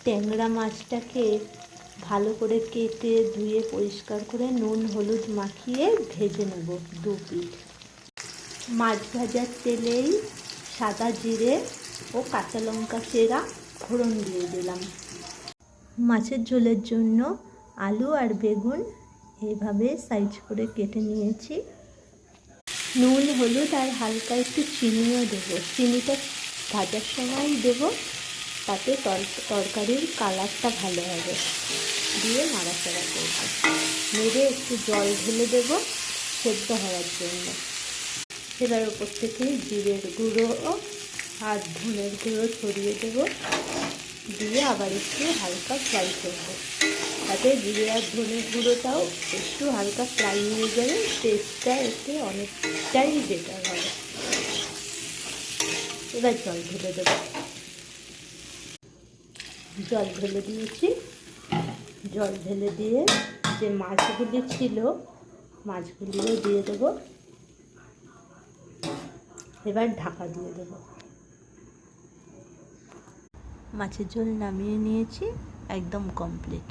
ট্যাংরা মাছটাকে ভালো করে কেটে ধুয়ে পরিষ্কার করে নুন হলুদ মাখিয়ে ভেজে নেব 2 পিঠ। মাছ ভাজার তেলেই সাদা জিরে ও কাঁচা লঙ্কা চেরা ফোড়ন দিয়ে দিলাম। মাছের ঝোলের জন্য আলু আর বেগুন এইভাবে সাইজ করে কেটে নিয়েছি। নুন হলুদ আর হালকা একটু চিনিও দেবো। চিনিটা ভাজার সময় দেবো, তাতে তরকারির কালারটা ভালো হবে। দিয়ে নাড়াচাড়া করব, নেড়ে একটু জল ঢেলে দেবো সেদ্ধ হওয়ার জন্য। এবার ওপর থেকে জিরের গুঁড়ো আর ধনের গুঁড়ো ছড়িয়ে দেবো, দিয়ে আবার একটু হালকা ফ্রাই করবো। তাতে জিরে আর ধনের গুঁড়োটাও একটু হালকা ফ্রাই হয়ে যাবে, টেস্টটা এতে অনেকটাই বেটার হবে। এবার জল ঢেলে দেবো। জল ঢেলে দিয়েছি। জল ঢেলে দিয়ে যে মাছগুলি ছিল মাছগুলিও দিয়ে দেবো। এবার ঢাকা দিয়ে দেবো। মাছের ঝোল নামিয়ে নিয়েছি, একদম কমপ্লিট।